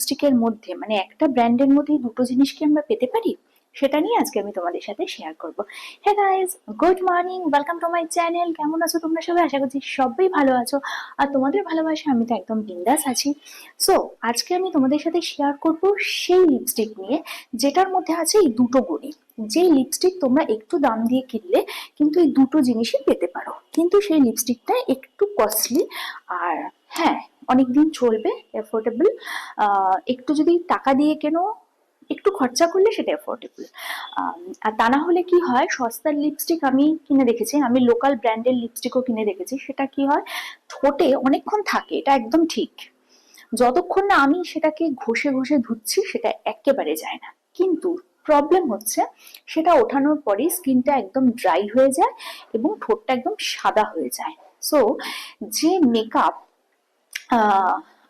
লিপস্টিকের মধ্যে, মানে একটা ব্র্যান্ডের মধ্যে দুটো জিনিস কি আমরা পেতে পারি, সেটা নিয়ে আজকে আমি তোমাদের সাথে শেয়ার করব। Hey guys, good morning, welcome to my channel. কেমন আছো তোমরা সবাই? আশা করছি সবাই ভালো আছো, আর তোমাদের ভালোবাসা আমি তো একদম বিন্দাস আছি। সো আজকে আমি তোমাদের সাথে শেয়ার করব সেই লিপস্টিক নিয়ে যেটার মধ্যে আছে এই দুটো গুণই। যে লিপস্টিক তোমরা একটু দাম দিয়ে কিনলে কিন্তু এই দুটো জিনিসই পেতে পারো, কিন্তু সেই লিপস্টিকটা একটু কস্টলি, আর হ্যাঁ, অনেকদিন চলবে, এফোর্ডেবল। একটু যদি টাকা দিয়ে কেনো, একটু খরচা করলে সেটা এফোর্ডেবল। আর তা না হলে কি হয়, সস্তার লিপস্টিক আমি কিনে দেখেছি, আমি লোকাল ব্র্যান্ডের লিপস্টিকও কিনে দেখেছি, সেটা কি হয়, ঠোঁটে অনেকক্ষণ থাকে, এটা একদম ঠিক। যতক্ষণ না আমি সেটাকে ঘষে ঘষে ধুচ্ছি সেটা একেবারে যায় না। কিন্তু প্রবলেম হচ্ছে, সেটা ওঠানোর পরে স্কিনটা একদম ড্রাই হয়ে যায় এবং ঠোঁটটা একদম সাদা হয়ে যায়। সো যে মেকআপ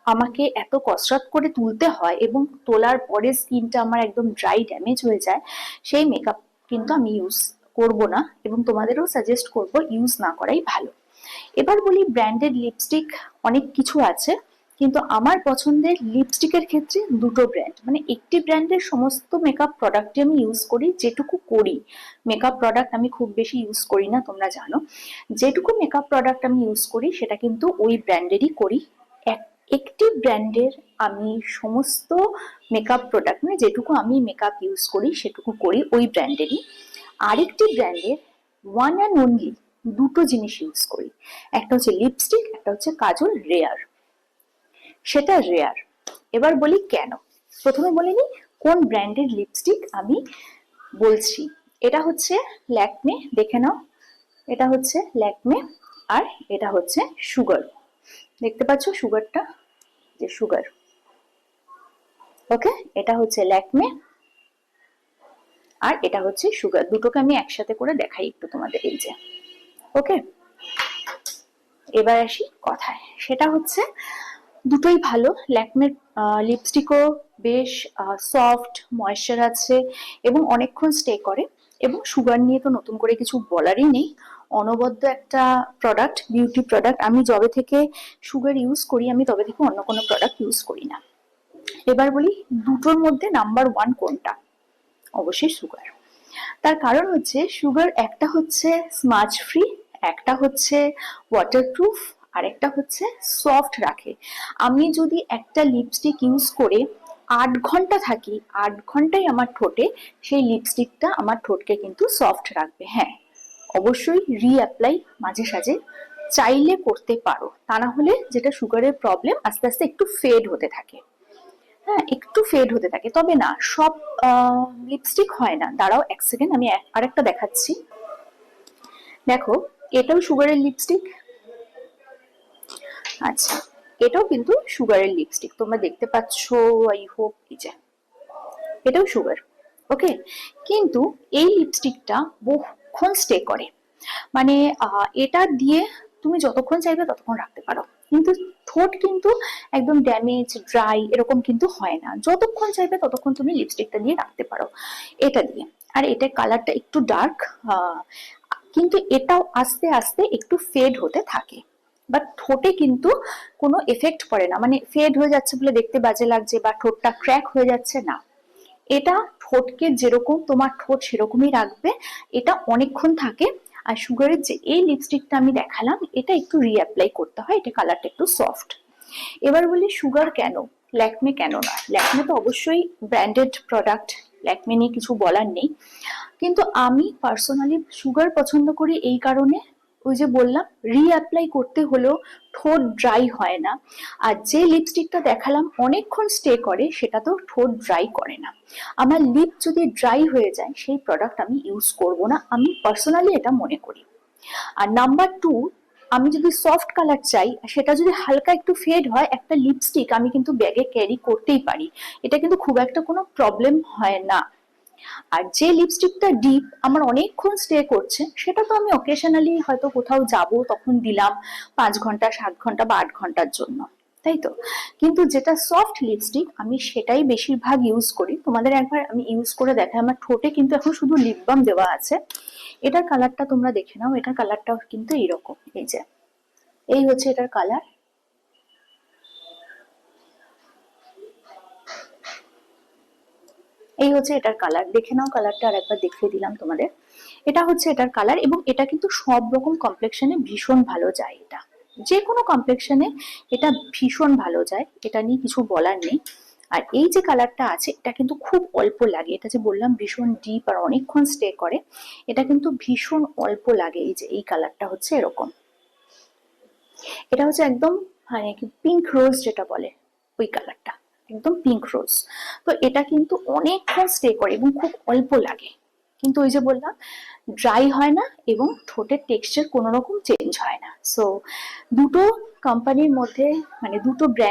আমাকে এত কসরত করে তুলতে হয় এবং তোলার পরে স্কিনটা আমার একদম ড্রাই ড্যামেজ হয়ে যায়, সেই মেকআপ কিন্তু আমি ইউজ করব না, এবং তোমাদেরও সাজেস্ট করব ইউজ না করাই ভালো। এবার বলি, ব্র্যান্ডেড লিপস্টিক অনেক কিছু আছে, কিন্তু আমার পছন্দের লিপস্টিকের ক্ষেত্রে দুটো ব্র্যান্ড, মানে একটি ব্র্যান্ডের সমস্ত মেকআপ প্রোডাক্ট আমি ইউজ করি, যেটুকু করি। মেকআপ প্রোডাক্ট আমি খুব বেশি ইউজ করি না, তোমরা জানো। যেটুকু মেকআপ প্রোডাক্ট আমি ইউজ করি সেটা কিন্তু ওই ব্র্যান্ডেরই করি। একটি ব্র্যান্ডের আমি সমস্ত মেকআপ প্রোডাক্ট, মানে যেটুকু আমি মেকআপ ইউজ করি সেটুকু করি ওই ব্র্যান্ডেরই। আরেকটি ব্র্যান্ডের ওয়ান অ্যান্ড অনলি দুটো জিনিস ইউজ করি, একটা হচ্ছে লিপস্টিক, একটা হচ্ছে কাজল রেয়ার, সেটা রেয়ার। এবার বলি কেন। প্রথমে বলে নিই কোন ব্র্যান্ডের লিপস্টিক আমি বলছি। এটা হচ্ছে ল্যাকমে, দেখে নাও, এটা হচ্ছে ল্যাকমে, আর এটা হচ্ছে সুগার। দেখতে পাচ্ছ সুগারটা, যে সুগার, ওকে, এটা হচ্ছে ল্যাকমে আর এটা হচ্ছে সুগার। দুটোকে আমি একসাথে করে দেখাই একটু তোমাদের, এই যে, ওকে। এবার আসি কথায়, সেটা হচ্ছে দুটোই ভালো। ল্যাকমের লিপস্টিকও বেশ সফট, ময়েশ্চার আছে এবং অনেকক্ষণ স্টে করে। এবং সুগার নিয়ে তো নতুন করে কিছু বলারই নেই, অনবদ্য একটা প্রোডাক্ট, বিউটি প্রোডাক্ট। আমি যবে থেকে সুগার ইউজ করি, আমি তবে থেকে অন্য কোনো প্রোডাক্ট ইউজ করি না। এবার বলি দুটোর মধ্যে নাম্বার ওয়ান কোনটা। অবশ্যই সুগার। তার কারণ হচ্ছে সুগার একটা হচ্ছে স্মাজ ফ্রি, একটা হচ্ছে ওয়াটারপ্রুফ, আর একটা হচ্ছে সফট রাখে। আমি যদি একটা লিপস্টিক ইউজ করে 8 ঘন্টা থাকি, 8 ঘন্টাই আমার ঠোঁটে সেই লিপস্টিকটা আমার ঠোঁটকে কিন্তু সফট রাখবে। হ্যাঁ, অবশ্যই রিঅ্যাপ্লাই মাঝে সাঝে চাইলে করতে পারো, তা না হলে যেটা সুগারের প্রবলেম, আস্তে আস্তে একটু ফেড হতে থাকে। হ্যাঁ, একটু ফেড হতে থাকে, তবে না সব লিপস্টিক হয় না। দাঁড়াও এক সেকেন্ড, আমি আরেকটা দেখাচ্ছি। দেখো, এটাও সুগারের লিপস্টিক। আচ্ছা, এটাও কিন্তু সুগারের লিপস্টিক, তোমরা দেখতে পাচ্ছ, আই হোপ। এই যে, এটাও সুগার, ওকে। কিন্তু এই লিপস্টিকটা বহুক্ষণ স্টে করে, মানে এটা দিয়ে তুমি যতক্ষণ চাইবে ততক্ষণ রাখতে পারো, কিন্তু ঠোঁট কিন্তু একদম ড্যামেজ ড্রাই এরকম কিন্তু হয় না, যতক্ষণ চাইবে ততক্ষণ তুমি লিপস্টিকটা দিয়ে রাখতে পারো এটা দিয়ে। আর এটা কালারটা একটু ডার্ক, কিন্তু এটাও আস্তে আস্তে একটু ফেড হতে থাকে, বাট ঠোঁটে কিন্তু কোনো এফেক্ট পড়ে না, মানে ফেড হয়ে যাচ্ছে বলে দেখতে বাজে লাগছে বা ঠোঁটটা ক্র্যাক হয়ে যাচ্ছে না। এটা ঠোঁটকে যেরকম তোমার ঠোঁট সেরকমই রাখবে, এটা অনেকক্ষণ থাকে। আর সুগারের যে এই লিপস্টিকটা আমি দেখালাম, এটা একটু রিঅ্যাপ্লাই করতে হয়, এটা কালারটা একটু সফট। এবার বলি সুগার কেন, ল্যাকমে কেন না। ল্যাকমে তো অবশ্যই ব্র্যান্ডেড প্রোডাক্ট, ল্যাকমে নিয়ে কিছু বলার নেই। কিন্তু আমি পার্সোনালি সুগার পছন্দ করি এই কারণে, ওই যে বললাম, রিঅ্যাপ্লাই করতে হলেও ঠোঁট ড্রাই হয় না। আর যে লিপস্টিকটা দেখালাম অনেকক্ষণ স্টে করে, সেটা তো ঠোঁট ড্রাই করে না। আমার লিপ যদি ড্রাই হয়ে যায়, সেই প্রোডাক্ট আমি ইউজ করব না, আমি পার্সোনালি এটা মনে করি। আর নাম্বার টু, আমি যদি সফট কালার চাই, সেটা যদি হালকা একটু ফেড হয়, একটা লিপস্টিক আমি কিন্তু ব্যাগে ক্যারি করতেই পারি, এটা কিন্তু খুব একটা কোনো প্রবলেম হয় না। আর যে লিপস্টিকটা ডিপ আমার অনেকক্ষণ স্টে করছে, সেটা তো আমি অকেশনালি হয়তো কোথাও যাব তখন দিলাম, 5 ঘন্টা 7 ঘন্টা বা 8 ঘন্টার জন্য, তাই তো। কিন্তু যেটা সফট লিপস্টিক আমি সেটাই বেশিরভাগ ইউজ করি। তোমাদের একবার আমি ইউজ করে দেখাই, আমার ঠোঁটে কিন্তু এখন শুধু লিপ বাম দেওয়া আছে। এটার কালারটা তোমরা দেখে নাও, এটার কালারটাও কিন্তু এইরকম, এই যে, এই হচ্ছে এটার কালার। এই হচ্ছে এটার কালার, দেখে নাও কালারটা, আর একবার দেখিয়ে দিলাম তোমাদের। এটা হচ্ছে এটার কালার, এবং এটা কিন্তু সব রকম কমপ্লেক্সনে ভীষণ ভালো যায়। এটা যে কোনো কমপ্লেক্সনে এটা ভীষণ ভালো যায়, এটা নিয়ে কিছু বলার নেই। আর এই যে কালারটা আছে এটা কিন্তু খুব অল্প লাগে, এটা যে বললাম ভীষণ ডিপ আর অনেকক্ষণ স্টে করে, এটা কিন্তু ভীষণ অল্প লাগে। এই যে এই কালারটা হচ্ছে এরকম, এটা হচ্ছে একদম মানে কি পিঙ্ক রোজ যেটা বলে, ওই কালারটা একদম পিঙ্ক রোজ। তো এটা কিন্তু অনেকক্ষণ স্টে করে এবং খুব অল্প লাগে, কিন্তু ওই যে বললাম ড্রাই হয় না এবং ঠোঁটের টেক্সচার কোনো রকম চেঞ্জ হয় না। সো দুটো কোম্পানির মধ্যে মানে দুটো ব্র্যান্ড